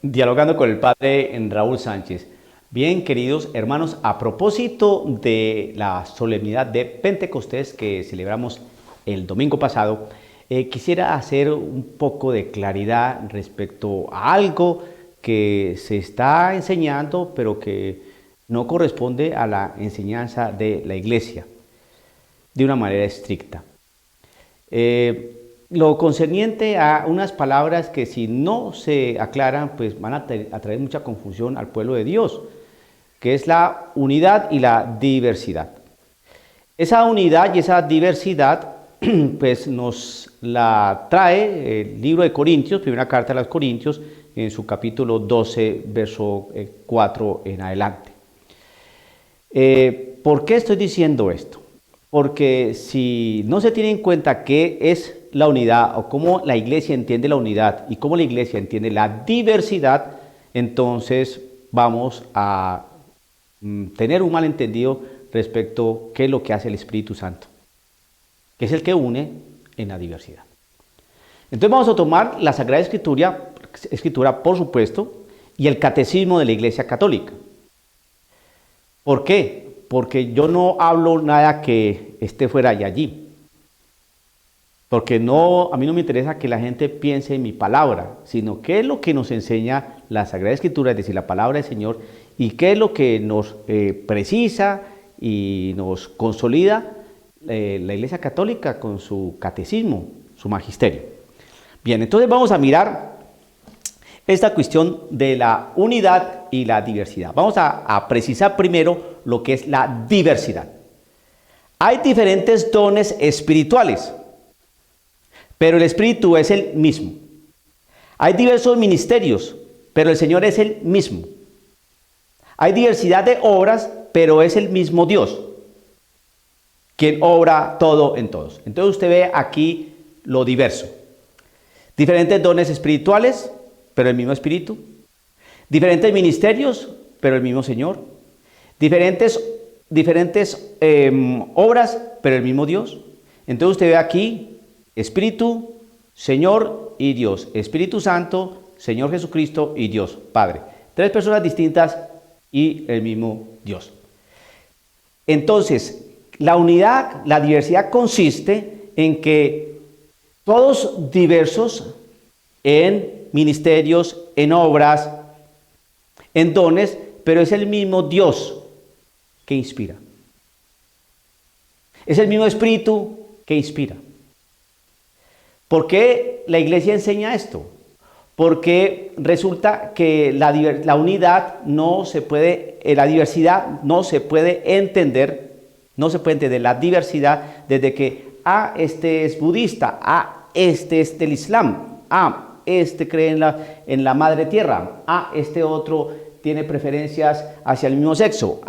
Dialogando con el padre Raúl Sánchez. Bien, queridos hermanos, a propósito de la solemnidad de Pentecostés que celebramos el domingo pasado, quisiera hacer un poco de claridad respecto a algo que se está enseñando, pero que no corresponde a la enseñanza de la Iglesia de una manera estricta. Lo concerniente a unas palabras que si no se aclaran, pues van a traer mucha confusión al pueblo de Dios, que es la unidad y la diversidad. Esa unidad y esa diversidad, pues nos la trae el libro de Corintios, primera carta a los Corintios, en su capítulo 12, verso 4 en adelante. ¿Por qué estoy diciendo esto? Porque si no se tiene en cuenta qué es la unidad o cómo la iglesia entiende la unidad y cómo la iglesia entiende la diversidad, entonces vamos a tener un malentendido respecto a qué es lo que hace el Espíritu Santo, que es el que une en la diversidad. Entonces vamos a tomar la Sagrada Escritura, por supuesto, y el Catecismo de la Iglesia Católica. ¿Por qué? Porque yo no hablo nada que esté fuera de allí. Porque a mí no me interesa que la gente piense en mi palabra, sino qué es lo que nos enseña la Sagrada Escritura, es decir, la palabra del Señor, y qué es lo que nos precisa y nos consolida la Iglesia Católica con su catecismo, su magisterio. Bien, entonces vamos a mirar esta cuestión de la unidad y la diversidad. Vamos a precisar primero lo que es la diversidad. Hay diferentes dones espirituales, pero el Espíritu es el mismo. Hay diversos ministerios, pero el Señor es el mismo. Hay diversidad de obras, pero es el mismo Dios, quien obra todo en todos. Entonces usted ve aquí lo diverso. Diferentes dones espirituales, pero el mismo Espíritu. Diferentes ministerios, pero el mismo Señor. Diferentes obras, pero el mismo Dios. Entonces usted ve aquí Espíritu, Señor y Dios. Espíritu Santo, Señor Jesucristo y Dios, Padre. Tres personas distintas y el mismo Dios. Entonces, la unidad, la diversidad consiste en que todos diversos en ministerios, en obras, en dones, pero es el mismo Dios que inspira. Es el mismo Espíritu que inspira. ¿Por qué la iglesia enseña esto? Porque resulta que la unidad no se puede, la diversidad no se puede entender la diversidad desde que este es budista, este es del Islam, este cree en la madre tierra, este otro tiene preferencias hacia el mismo sexo,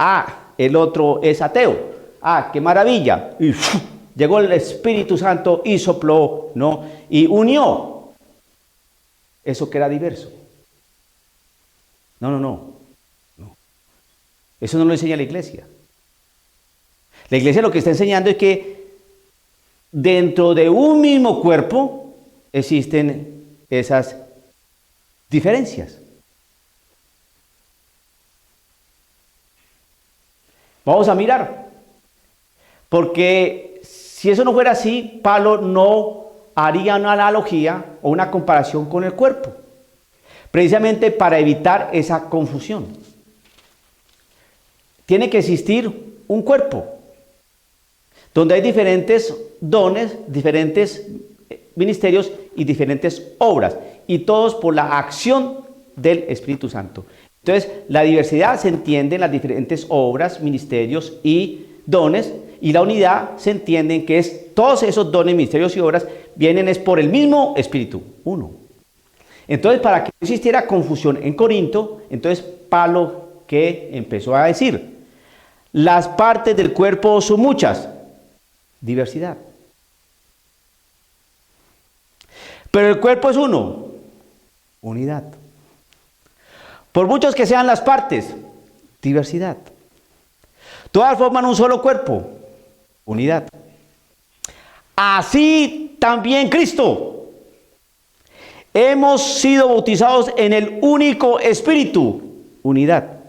el otro es ateo, qué maravilla, y llegó el Espíritu Santo y sopló, ¿no? Y unió eso que era diverso. No. Eso no lo enseña la iglesia. La iglesia lo que está enseñando es que dentro de un mismo cuerpo existen esas diferencias. Vamos a mirar. Porque si eso no fuera así, Pablo no haría una analogía o una comparación con el cuerpo, precisamente para evitar esa confusión. Tiene que existir un cuerpo donde hay diferentes dones, diferentes ministerios y diferentes obras, y todos por la acción del Espíritu Santo. Entonces, la diversidad se entiende en las diferentes obras, ministerios y dones, y la unidad se entiende en que es todos esos dones, ministerios y obras vienen es por el mismo Espíritu, uno. Entonces, para que no existiera confusión en Corinto, entonces Pablo, ¿qué empezó a decir? Las partes del cuerpo son muchas, diversidad. Pero el cuerpo es uno, unidad. Por muchos que sean las partes, diversidad. Todas forman un solo cuerpo, unidad. Así también Cristo. Hemos sido bautizados en el único Espíritu, unidad,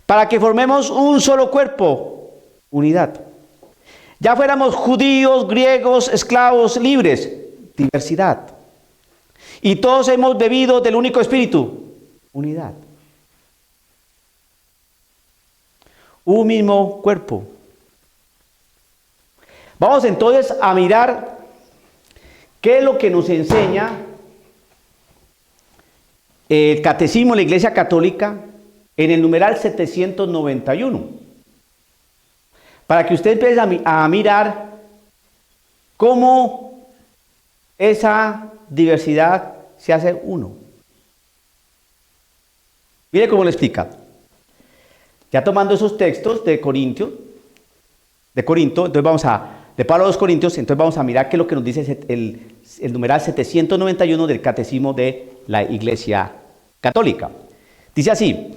para que formemos un solo cuerpo, unidad. Ya fuéramos judíos, griegos, esclavos, libres, diversidad. Y todos hemos bebido del único Espíritu, unidad. Un mismo cuerpo. Vamos entonces a mirar qué es lo que nos enseña el Catecismo de la Iglesia Católica en el numeral 791. Para que usted empiece a mirar cómo esa diversidad se hace uno. Mire cómo le explica. Ya tomando esos textos de Corinto, entonces vamos de Pablo a los Corintios, entonces vamos a mirar qué es lo que nos dice el numeral 791 del Catecismo de la Iglesia Católica. Dice así: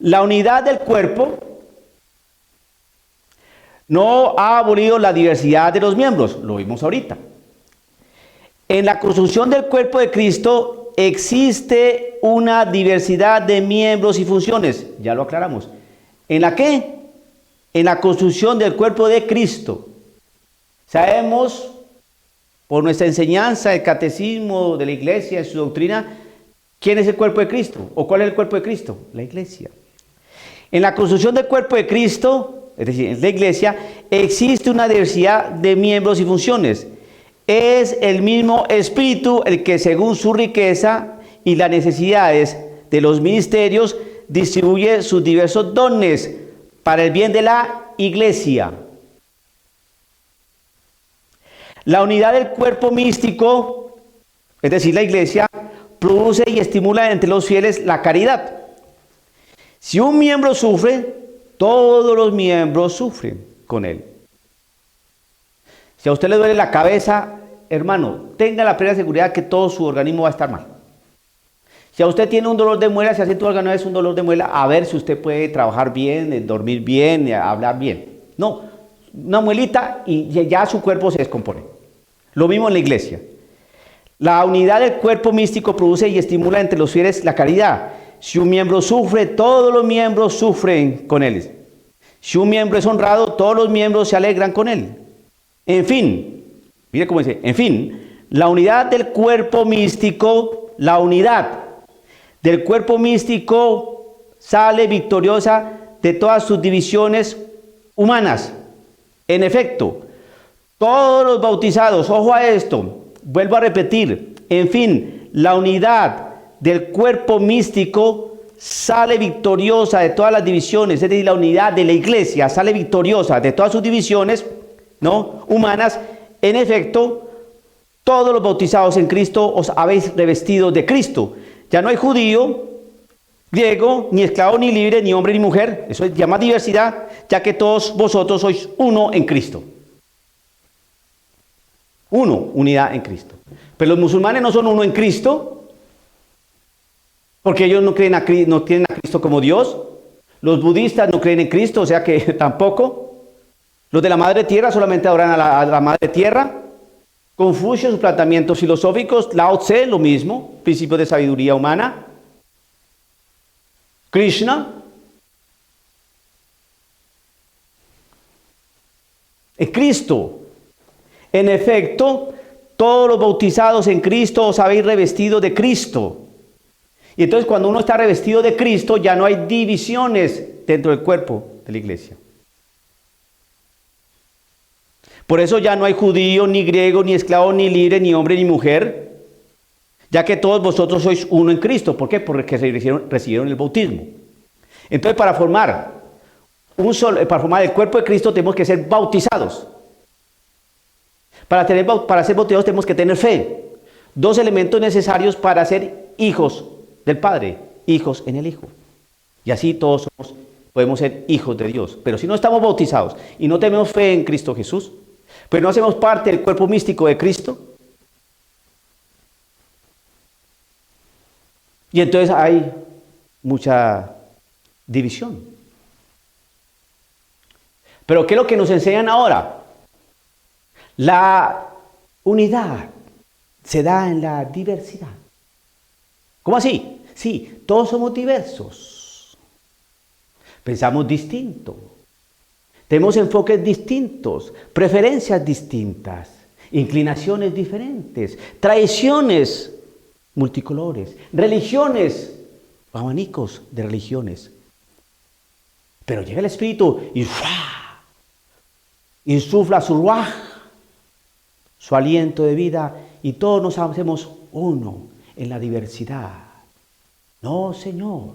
la unidad del cuerpo no ha abolido la diversidad de los miembros, lo vimos ahorita. En la construcción del cuerpo de Cristo existe una diversidad de miembros y funciones, ya lo aclaramos. ¿En la qué? En la construcción del cuerpo de Cristo. Sabemos por nuestra enseñanza, el catecismo de la Iglesia, en su doctrina, ¿quién es el cuerpo de Cristo? ¿O cuál es el cuerpo de Cristo? La Iglesia. En la construcción del cuerpo de Cristo, es decir, en la Iglesia, existe una diversidad de miembros y funciones. Es el mismo Espíritu el que, según su riqueza y las necesidades de los ministerios, distribuye sus diversos dones para el bien de la Iglesia. La unidad del cuerpo místico, es decir, la Iglesia, produce y estimula entre los fieles la caridad. Si un miembro sufre, todos los miembros sufren con él. Si a usted le duele la cabeza, hermano, tenga la plena seguridad que todo su organismo va a estar mal. Si a usted tiene un dolor de muela, si hace tu órgano es un dolor de muela, a ver si usted puede trabajar bien, dormir bien, hablar bien. No, una muelita y ya su cuerpo se descompone. Lo mismo en la Iglesia. La unidad del cuerpo místico produce y estimula entre los fieles la caridad. Si un miembro sufre, todos los miembros sufren con él. Si un miembro es honrado, todos los miembros se alegran con él. En fin, mire cómo dice, en fin, la unidad del cuerpo místico, sale victoriosa de todas sus divisiones humanas. En efecto, todos los bautizados, ojo a esto, vuelvo a repetir, en fin, la unidad del cuerpo místico sale victoriosa de todas las divisiones, es decir, la unidad de la Iglesia sale victoriosa de todas sus divisiones, ¿no?, humanas. En efecto, todos los bautizados en Cristo os habéis revestido de Cristo. Ya no hay judío, griego, ni esclavo, ni libre, ni hombre, ni mujer. Eso se llama diversidad, ya que todos vosotros sois uno en Cristo. Uno, unidad en Cristo. Pero los musulmanes no son uno en Cristo, porque ellos no creen a Cristo como Dios. Los budistas no creen en Cristo, o sea que tampoco. Los de la Madre Tierra solamente adoran a la Madre Tierra. Confucio, sus planteamientos filosóficos. Lao Tse, lo mismo, principios de sabiduría humana. Krishna. En Cristo. En efecto, todos los bautizados en Cristo os habéis revestido de Cristo. Y entonces cuando uno está revestido de Cristo, ya no hay divisiones dentro del cuerpo de la Iglesia. Por eso ya no hay judío, ni griego, ni esclavo, ni libre, ni hombre, ni mujer, ya que todos vosotros sois uno en Cristo. ¿Por qué? Porque recibieron el bautismo. Entonces para formar el cuerpo de Cristo tenemos que ser bautizados. Para ser bautizados tenemos que tener fe. Dos elementos necesarios para ser hijos del Padre, hijos en el Hijo. Y así todos podemos ser hijos de Dios. Pero si no estamos bautizados y no tenemos fe en Cristo Jesús, pero no hacemos parte del cuerpo místico de Cristo, y entonces hay mucha división. Pero ¿qué es lo que nos enseñan ahora? La unidad se da en la diversidad. ¿Cómo así? Sí, todos somos diversos. Pensamos distinto. Tenemos enfoques distintos, preferencias distintas, inclinaciones diferentes, tradiciones multicolores, religiones, abanicos de religiones. Pero llega el Espíritu y insufla su ruaj, su aliento de vida, y todos nos hacemos uno en la diversidad. No, Señor,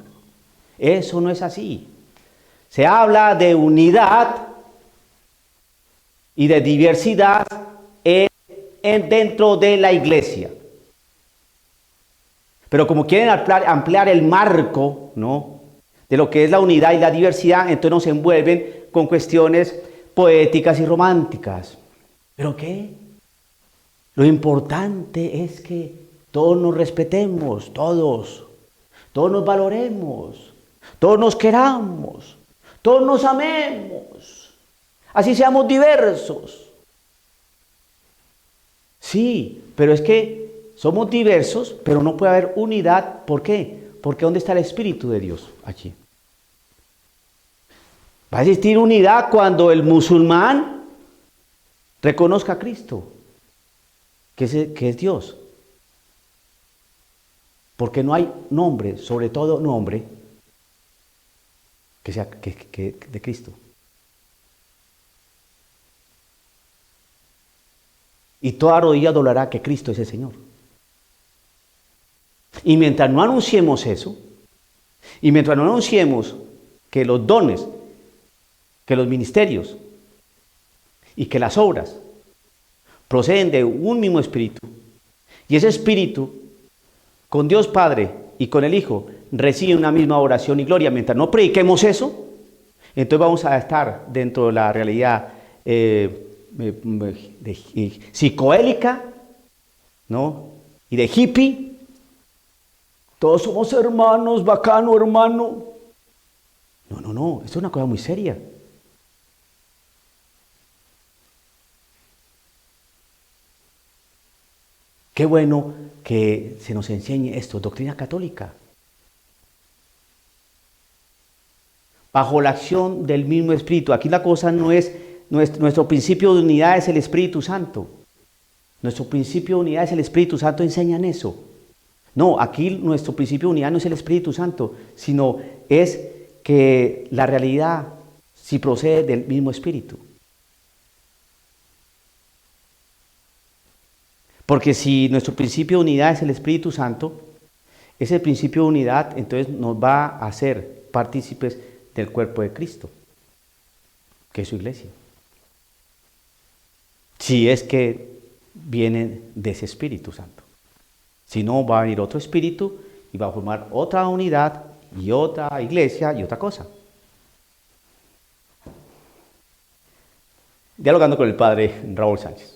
eso no es así. Se habla de unidad y de diversidad dentro de la iglesia. Pero como quieren ampliar el marco, ¿no?, de lo que es la unidad y la diversidad, entonces nos envuelven con cuestiones poéticas y románticas. ¿Pero qué? Lo importante es que todos nos respetemos, todos nos valoremos, todos nos queramos, todos nos amemos, así seamos diversos. Sí, pero es que somos diversos, pero no puede haber unidad. ¿Por qué? Porque ¿dónde está el Espíritu de Dios? Allí. Va a existir unidad cuando el musulmán reconozca a Cristo, que es Dios. Porque no hay nombre, sobre todo nombre, que sea de Cristo. Y toda rodilla doblará que Cristo es el Señor. Y mientras no anunciemos eso, y mientras no anunciemos que los dones, que los ministerios y que las obras proceden de un mismo espíritu, y ese espíritu con Dios Padre y con el Hijo recibe una misma oración y gloria, mientras no prediquemos eso, entonces vamos a estar dentro de la realidad psicoélica, ¿no?, y de hippie. Todos somos hermanos, bacano, hermano. No, esto es una cosa muy seria. Qué bueno que se nos enseñe esto, doctrina católica. Bajo la acción del mismo Espíritu. Aquí la cosa no es, nuestro principio de unidad es el Espíritu Santo. Nuestro principio de unidad es el Espíritu Santo, enseñan eso. No, aquí nuestro principio de unidad no es el Espíritu Santo, sino es que la realidad sí procede del mismo Espíritu. Porque si nuestro principio de unidad es el Espíritu Santo, ese principio de unidad entonces nos va a hacer partícipes del cuerpo de Cristo, que es su iglesia. Si es que viene de ese Espíritu Santo. Si no, va a venir otro espíritu y va a formar otra unidad y otra iglesia y otra cosa. Dialogando con el padre Raúl Sánchez.